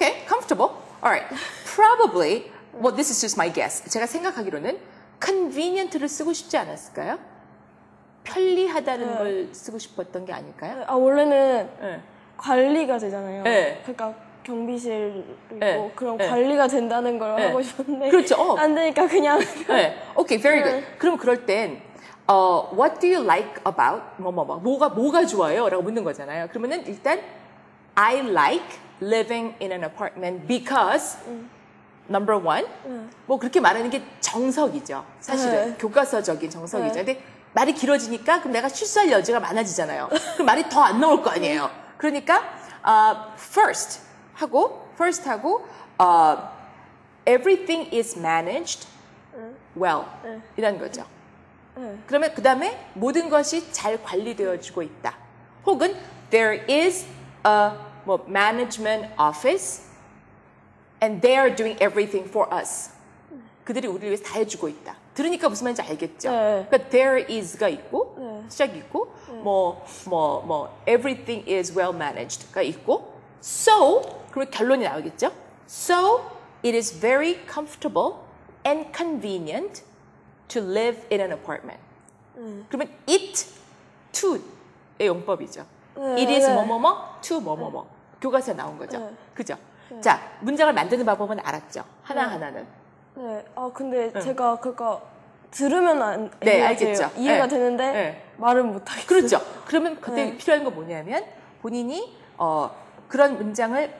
Okay, comfortable. Alright. Probably, well, this is just my guess. 제가 생각하기로는 convenient를 쓰고 싶지 않았을까요? 편리하다는 걸 쓰고 싶었던 게 아닐까요? 아, 원래는 네. 관리가 되잖아요. 네. 그러니까 경비실 있고 네. 그런 네. 관리가 된다는 걸 네. 하고 싶었는데 그렇죠. 안 되니까 그냥 네. Okay, very good. 그럼 그럴 땐 what do you like about 뭐가 좋아요? 라고 묻는 거잖아요. 그러면은 일단 I like living in an apartment because number one 뭐 그렇게 말하는 게 정석이죠. 사실은 네. 교과서적인 정석이죠. 네. 근데 말이 길어지니까 그럼 내가 실수할 여지가 많아지잖아요. 그럼 말이 더 안 나올 거 아니에요. 그러니까 first 하고 everything is managed well 이라는 거죠. 그러면 그 다음에 모든 것이 잘 관리되어지고 있다. 혹은 there is a management office and they are doing everything for us. 그들이 우리를 위해서 다 해주고 있다. 들으니까 무슨 말인지 알겠죠? 네. 그러니까 there is가 있고 네. 시작이 있고 everything is well managed가 있고 so 그리고 결론이 나오겠죠? So it is very comfortable and convenient to live in an apartment. 그러면 it to의 용법이죠. It is 뭐뭐뭐 to 뭐뭐뭐. 교과서에 나온 거죠. 네. 그죠? 자, 문장을 만드는 방법은 알았죠? 하나하나는. 네. 아 근데 제가 그거 들으면 네, 이해가 알겠죠. 돼요. 이해가 네. 되는데 네. 말은 못 하겠어요. 그렇죠. 그러면 그때 필요한 건 뭐냐면 본인이 그런 문장을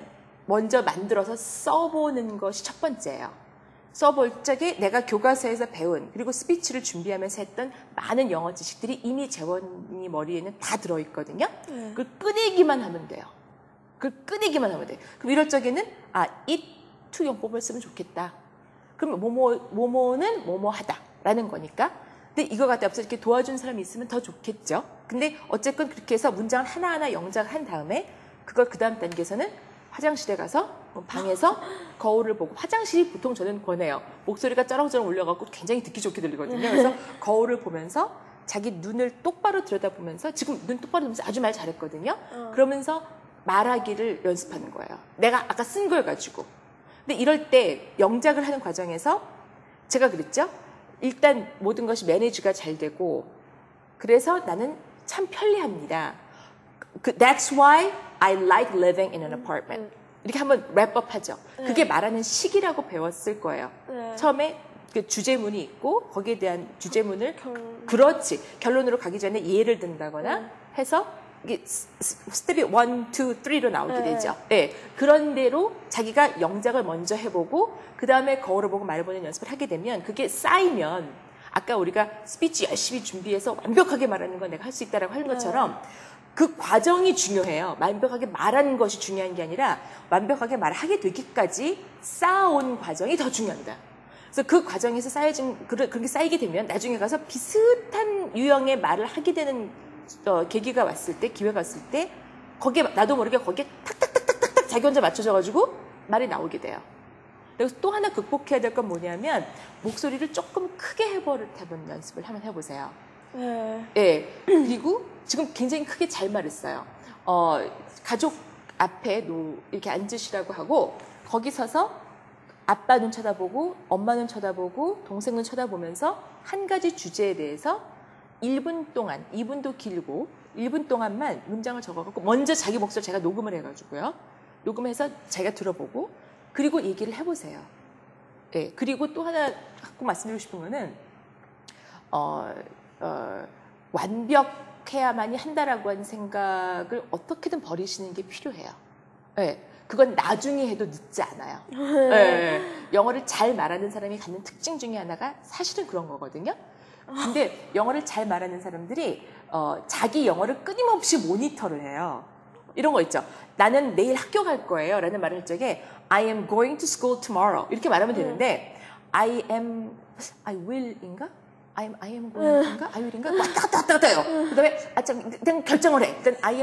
먼저 만들어서 써보는 것이 첫 번째예요. 써볼 적에 내가 교과서에서 배운 그리고 스피치를 준비하면서 했던 많은 영어 지식들이 이미 재원이 머리에는 다 들어있거든요. 그걸 꺼내기만 하면 돼요. 그걸 꺼내기만 하면 돼요. 그럼 이럴 적에는 it to 용법을 쓰면 좋겠다. 그럼 뭐뭐는 뭐뭐하다라는 거니까. 근데 이거 갖다 앞서 이렇게 도와준 사람이 있으면 더 좋겠죠. 근데 어쨌건 그렇게 해서 문장을 하나하나 영작을 한 다음에 그걸 그 다음 단계에서는 화장실에 가서 방에서 거울을 보고 화장실이 보통 저는 권해요. 목소리가 쩌렁쩌렁 울려갖고 굉장히 듣기 좋게 들리거든요. 그래서 거울을 보면서 자기 눈을 똑바로 들여다보면서 지금 눈 똑바로 보면서 아주 말 잘했거든요. 그러면서 말하기를 연습하는 거예요. 내가 아까 쓴 걸 가지고. 근데 이럴 때 영작을 하는 과정에서 제가 그랬죠. 일단 모든 것이 매니지가 잘 되고 그래서 나는 참 편리합니다. That's why I like living in an apartment. 이렇게 한번 랩업 하죠. 그게 말하는 식이라고 배웠을 거예요. 처음에 그 주제문이 있고 거기에 대한 주제문을 그렇지. 결론으로 가기 전에 예를 든다거나 해서 이게 스텝이 1, 2, 3로 나오게 되죠. 네. 그런 대로 자기가 영작을 먼저 해보고 그 다음에 거울을 보고 말해보는 연습을 하게 되면 그게 쌓이면 아까 우리가 스피치 열심히 준비해서 완벽하게 말하는 건 내가 할 수 있다라고 하는 것처럼 그 과정이 중요해요. 완벽하게 말하는 것이 중요한 게 아니라 완벽하게 말하게 되기까지 쌓아온 과정이 더 중요하다. 그래서 그 과정에서 쌓여진 그렇게 쌓이게 되면 나중에 가서 비슷한 유형의 말을 하게 되는 계기가 왔을 때, 기회가 왔을 때 거기에 나도 모르게 거기에 탁탁탁탁탁 자기 혼자 맞춰져가지고 말이 나오게 돼요. 그래서 또 하나 극복해야 될 건 뭐냐면 목소리를 조금 크게 해보는 연습을 한번 해보세요. 네. 그리고 지금 굉장히 크게 잘 말했어요. 가족 앞에 이렇게 앉으시라고 하고 거기 서서 아빠 눈 쳐다보고 엄마 눈 쳐다보고 동생 눈 쳐다보면서 한 가지 주제에 대해서 1분 동안, 2분도 길고 1분 동안만 문장을 적어갖고 먼저 자기 목소리를 제가 녹음을 해가지고요. 녹음해서 자기가 들어보고 그리고 얘기를 해보세요. 네. 그리고 또 하나 꼭 말씀드리고 싶은 거는 완벽해야만이 한다라고 하는 생각을 어떻게든 버리시는 게 필요해요. 네. 그건 나중에 해도 늦지 않아요. 네. 영어를 잘 말하는 사람이 갖는 특징 중에 하나가 사실은 그런 거거든요. 근데 영어를 잘 말하는 사람들이 자기 영어를 끊임없이 모니터를 해요. 이런 거 있죠. 나는 내일 학교 갈 거예요. 라는 말을 할 적에 I am going to school tomorrow. 이렇게 말하면 되는데 I will인가? I am going인가? I will인가? 왔다 갔다 해요. 그 다음에 그냥 결정을 해. 일단 I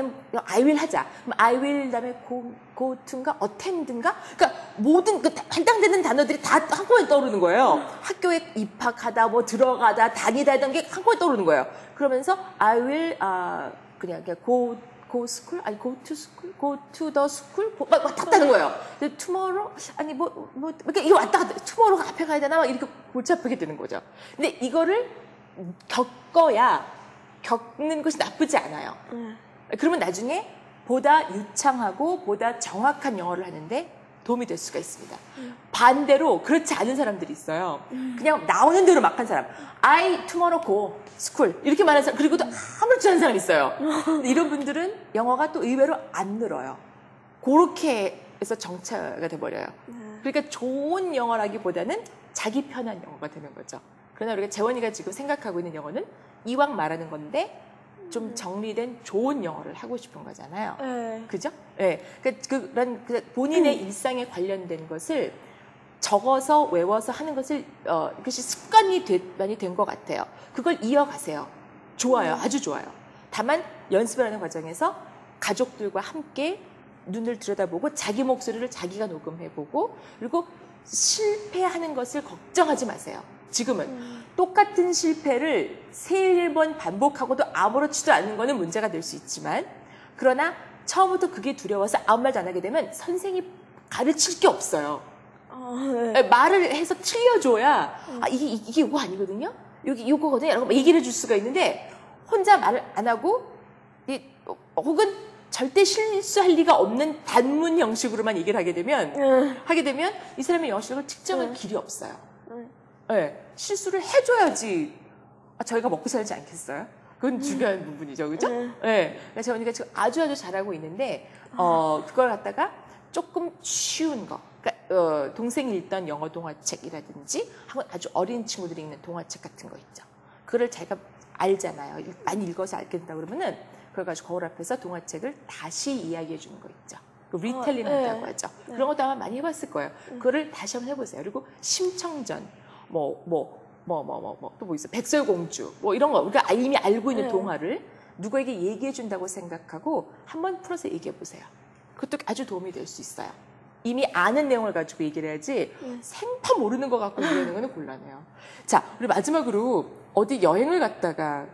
will 하자. 그럼 I will 다음에 go to인가? attend인가? 그러니까 모든 해당되는 단어들이 다 한꺼번에 떠오르는 거예요. 학교에 입학하다, 들어가다, 다니다 이런 게 한꺼번에 떠오르는 거예요. 그러면서 I will 그냥 go go school? 아니, go to school? go to the school? 막 왔다 갔다 하는 거예요. tomorrow? 아니, 그러니까 이거 왔다 갔다, tomorrow가 앞에 가야 되나? 막 이렇게 골치 아프게 되는 거죠. 근데 이거를 겪어야 겪는 것이 나쁘지 않아요. 그러면 나중에 보다 유창하고 보다 정확한 영어를 하는데 도움이 될 수가 있습니다. 반대로 그렇지 않은 사람들이 있어요. 그냥 나오는 대로 막 한 사람. I tomorrow go school 이렇게 말하는 사람, 그리고도 아무렇지 않은 사람이 있어요. 근데 이런 분들은 영어가 또 의외로 안 늘어요. 그렇게 해서 정체가 돼버려요. 그러니까 좋은 영어라기보다는 자기 편한 영어가 되는 거죠. 그러나 우리가 재원이가 지금 생각하고 있는 영어는 이왕 말하는 건데 좀 정리된 좋은 영어를 하고 싶은 거잖아요. 그죠? 네. 그런 본인의 일상에 관련된 것을 적어서 외워서 하는 것을 그것이 습관이 많이 된 것 같아요. 그걸 이어가세요. 좋아요. 아주 좋아요. 다만 연습을 하는 과정에서 가족들과 함께 눈을 들여다보고 자기 목소리를 자기가 녹음해보고, 그리고 실패하는 것을 걱정하지 마세요. 지금은 똑같은 실패를 3-4번 반복하고도 아무렇지도 않은 거는 문제가 될 수 있지만, 그러나 처음부터 그게 두려워서 아무 말도 안 하게 되면 선생이 가르칠 게 없어요. 네. 말을 해서 틀려줘야 이게 이거 아니거든요? 여기 이거거든요? 라고 얘기를 해줄 수가 있는데, 혼자 말을 안 하고 혹은 절대 실수할 리가 없는 단문 형식으로만 얘기를 하게 되면 이 사람의 영어 실력을 측정할 길이 없어요. 네, 실수를 해줘야지 저희가 먹고 살지 않겠어요? 그건 중요한 부분이죠, 그죠? 네, 재원이가 지금 아주 잘하고 있는데 그걸 갖다가 조금 쉬운 거, 그러니까 동생이 읽던 영어 동화책이라든지 아주 어린 친구들이 읽는 동화책 같은 거 있죠. 그걸 자기가 알잖아요. 많이 읽어서 알겠다 그러면은 그걸 가지고 거울 앞에서 동화책을 다시 이야기해 주는 거 있죠. 리텔링 한다고 하죠. 그런 것도 아마 많이 해봤을 거예요. 그거를 다시 한번 해보세요. 그리고 심청전, 또 뭐 있어? 백설공주, 뭐 이런 거 우리가 이미 알고 있는 동화를 누구에게 얘기해 준다고 생각하고 한번 풀어서 얘기해 보세요. 그것도 아주 도움이 될 수 있어요. 이미 아는 내용을 가지고 얘기를 해야지 생파 모르는 거 갖고 얘기하는 거는 곤란해요. 자, 우리 마지막으로 어디 여행을 갔다가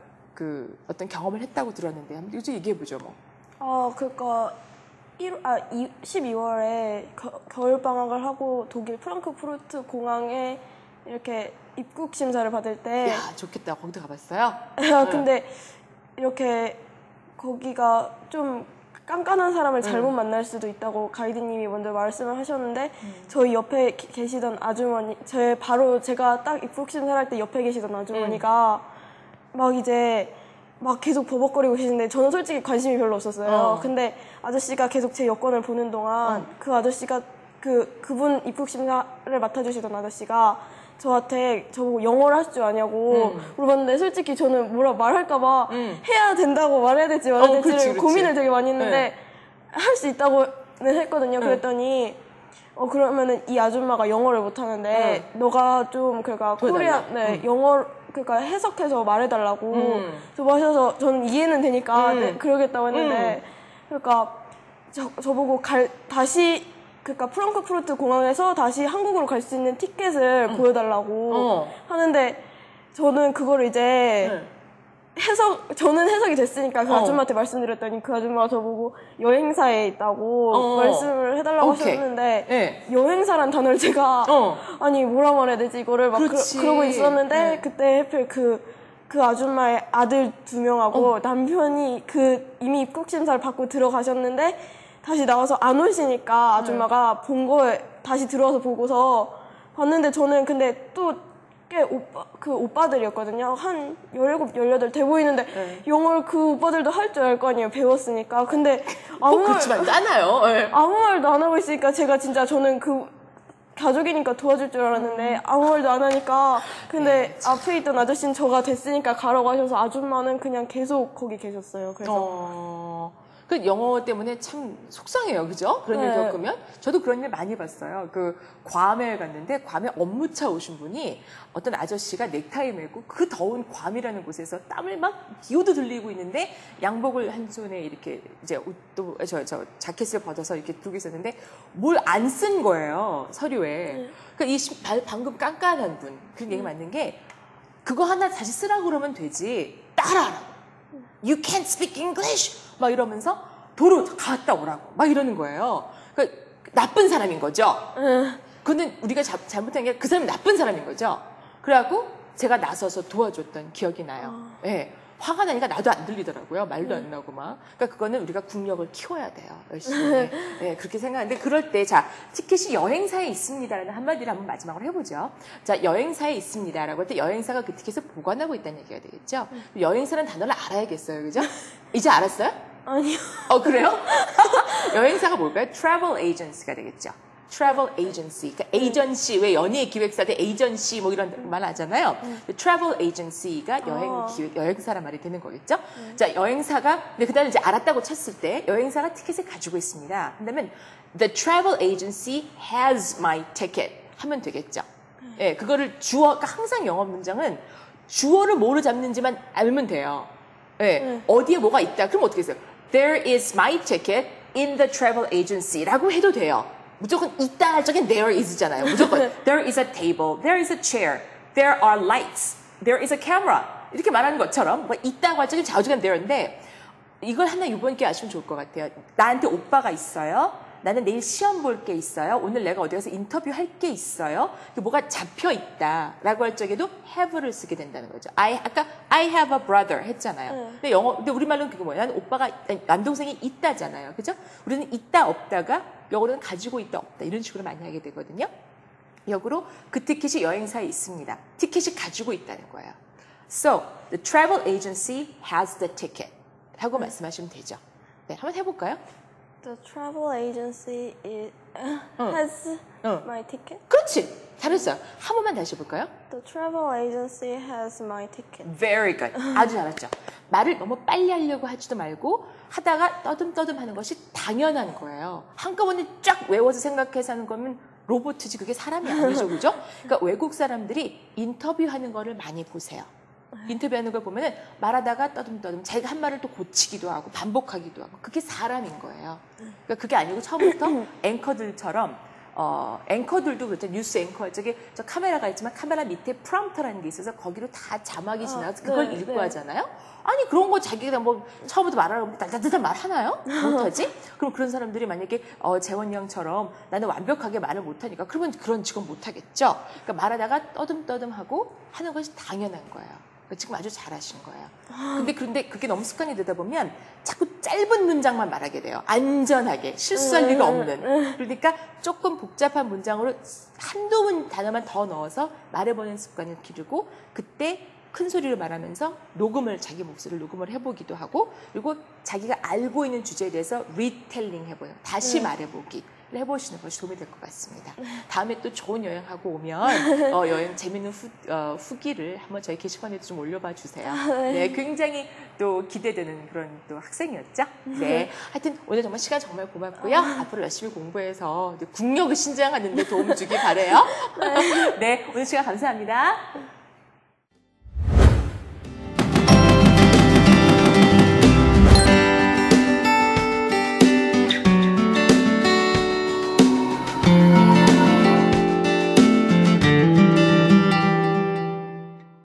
어떤 경험을 했다고 들었는데 한번 이거 얘기해 보죠, 뭐. 그러니까 12월에 겨울 방학을 하고 독일 프랑크푸르트 공항에 이렇게 입국 심사를 받을 때. 야, 좋겠다. 거기도 가봤어요? 근데 이렇게 거기가 좀 깐깐한 사람을 잘못 만날 수도 있다고 가이드님이 먼저 말씀을 하셨는데, 저희 옆에 계시던 아주머니, 제가 딱 입국 심사를 할 때 옆에 계시던 아주머니가 막 계속 버벅거리고 계시는데 저는 솔직히 관심이 별로 없었어요. 근데 아저씨가 계속 제 여권을 보는 동안 그 아저씨가 그분 입국 심사를 맡아주시던 아저씨가 저보고 영어를 할 줄 아냐고 물어봤는데, 솔직히 저는 뭐라 말할까봐 해야 된다고 말해야 될지 말아야 될지를 고민을 되게 많이 했는데 할 수 있다고는 했거든요. 그랬더니 그러면은 이 아줌마가 영어를 못하는데 너가 좀 그러니까 영어 그러니까 해석해서 말해달라고 하셔서 저는 이해는 되니까 그러겠다고 했는데, 그러니까 저보고 다시 그러니까 프랑크푸르트 공항에서 다시 한국으로 갈 수 있는 티켓을 보여달라고 하는데, 저는 그걸 이제 저는 해석이 됐으니까 그 아줌마한테 말씀드렸더니 그 아줌마가 저보고 여행사에 있다고 말씀을 해달라고 하셨는데, 여행사란 단어를 제가 아니 뭐라 말해야 되지 이거를 막 그러고 있었는데, 그때 하필 그 아줌마의 아들 2명하고 남편이 이미 입국 심사를 받고 들어가셨는데 다시 나와서 안 오시니까 아줌마가 본 거에 다시 들어와서 보고서 봤는데, 저는 근데 또 꽤 오빠들이었거든요. 한 17, 18 돼 보이는데 영어를 그 오빠들도 할 줄 알 거 아니에요. 배웠으니까. 근데 그렇지만 않아요. 아무 말도 안 하고 있으니까 제가 진짜 저는 가족이니까 도와줄 줄 알았는데 아무 말도 안 하니까, 근데 앞에 있던 아저씨는 저가 됐으니까 가라고 하셔서 아줌마는 그냥 계속 거기 계셨어요. 그래서 그 영어 때문에 참 속상해요, 그죠? 그런 일 겪으면. 저도 그런 일 많이 봤어요. 괌에 갔는데, 괌에 업무차 오신 분이 어떤 아저씨가 넥타이 메고 그 더운 괌이라는 곳에서 땀을 막 기어도 들리고 있는데, 양복을 한 손에 이렇게 이제 옷도 저 자켓을 벗어서 이렇게 들고 있었는데 뭘 안 쓴 거예요, 서류에. 그러니까 방금 깐깐한 분, 그 얘기 맞는 게, 그거 하나 다시 쓰라고 그러면 되지, 따라하라고. You can't speak English. 막 이러면서 도로 갔다 오라고 막 이러는 거예요. 그러니까 나쁜 사람인 거죠. 그는 우리가 잘못한 게 그 사람이 나쁜 사람인 거죠. 그래갖고 제가 나서서 도와줬던 기억이 나요. 예. 화가 나니까 나도 안 들리더라고요. 말도 안 나고 막. 그러니까 그거는 우리가 국력을 키워야 돼요. 열심히. 네, 그렇게 생각하는데 그럴 때 자, 티켓이 여행사에 있습니다라는 한마디를 한번 마지막으로 해보죠. 자, 여행사에 있습니다라고 할 때 여행사가 그 티켓을 보관하고 있다는 얘기가 되겠죠. 여행사라는 단어를 알아야겠어요. 그죠? 이제 알았어요? 아니요. 그래요? 여행사가 뭘까요? Travel agency가 되겠죠. travel agency. 그러니까 에이전시, 왜 연예 기획사들 에이전시 뭐 이런 말 하잖아요. travel agency가 여행사란 말이 되는 거겠죠. 자, 여행사가, 근데 그다음에 이제 알았다고 쳤을 때 여행사가 티켓을 가지고 있습니다. 그러면 the travel agency has my ticket 하면 되겠죠. 예, 그거를 주어, 그러니까 항상 영어 문장은 주어를 뭐로 잡는지만 알면 돼요. 예, 어디에 뭐가 있다. 그럼 어떻게 했어요? There is my ticket in the travel agency라고 해도 돼요. 무조건 있다 할 적엔 there is잖아요. 무조건 there is a table, there is a chair, there are lights, there is a camera 이렇게 말하는 것처럼 뭐 있다고 할 적엔 좌우지간 there인데 이걸 하나 이번 기회에 아시면 좋을 것 같아요. 나한테 오빠가 있어요. 나는 내일 시험 볼 게 있어요. 오늘 내가 어디 가서 인터뷰 할 게 있어요. 뭐가 잡혀 있다라고 할 적에도 have를 쓰게 된다는 거죠. 아까 I have a brother 했잖아요. 근데 우리말로는 그게 뭐예요? 나는 오빠가, 남동생이 있다잖아요. 그죠? 우리는 있다 없다가 영어로는 가지고 있다 없다 이런 식으로 많이 하게 되거든요. 역으로 그 티켓이 여행사에 있습니다. 티켓이 가지고 있다는 거예요. So, the travel agency has the ticket 라고 말씀하시면 되죠. 네, 한번 해볼까요? The travel agency has my ticket. 그렇지. 잘했어요. 한 번만 다시 해볼까요? The travel agency has my ticket. Very good. 아주 잘했죠. 말을 너무 빨리 하려고 하지도 말고 하다가 떠듬떠듬 하는 것이 당연한 거예요. 한꺼번에 쫙 외워서 생각해서 하는 거면 로봇이지 그게 사람이 아니죠. 그죠? 그러니까 외국 사람들이 인터뷰하는 거를 많이 보세요. 인터뷰하는 걸 보면은 말하다가 떠듬떠듬 자기가 한 말을 또 고치기도 하고 반복하기도 하고 그게 사람인 거예요. 그러니까 그게 아니고 처음부터 앵커들처럼 앵커들도 그렇죠. 뉴스 앵커 저기 저 카메라가 있지만 카메라 밑에 프롬프터라는 게 있어서 거기로 다 자막이 지나가서 그걸 읽고 하잖아요. 아니 그런 거 자기가 뭐 처음부터 말하라고 달달달달 말하나요? 못하지? 그럼 그런 사람들이 만약에 재원이 형처럼 나는 완벽하게 말을 못하니까 그러면 그런 직업 못하겠죠. 그러니까 말하다가 떠듬떠듬하고 하는 것이 당연한 거예요. 지금 아주 잘하신 거예요. 근데 그게 너무 습관이 되다 보면 자꾸 짧은 문장만 말하게 돼요. 안전하게 실수할 리가 없는. 그러니까 조금 복잡한 문장으로 한두 단어만 더 넣어서 말해보는 습관을 기르고 그때 큰 소리로 말하면서 자기 목소리를 녹음을 해보기도 하고 그리고 자기가 알고 있는 주제에 대해서 리텔링 해보요. 다시 말해보기. 해보시는 것이 도움이 될 것 같습니다. 다음에 또 좋은 여행하고 오면 여행 재밌는 후기를 한번 저희 게시판에도 좀 올려봐 주세요. 네, 굉장히 또 기대되는 그런 또 학생이었죠. 네, 하여튼 오늘 정말 시간 정말 고맙고요. 앞으로 열심히 공부해서 국력을 신장하는 데 도움 주길 바래요. 네, 오늘 시간 감사합니다.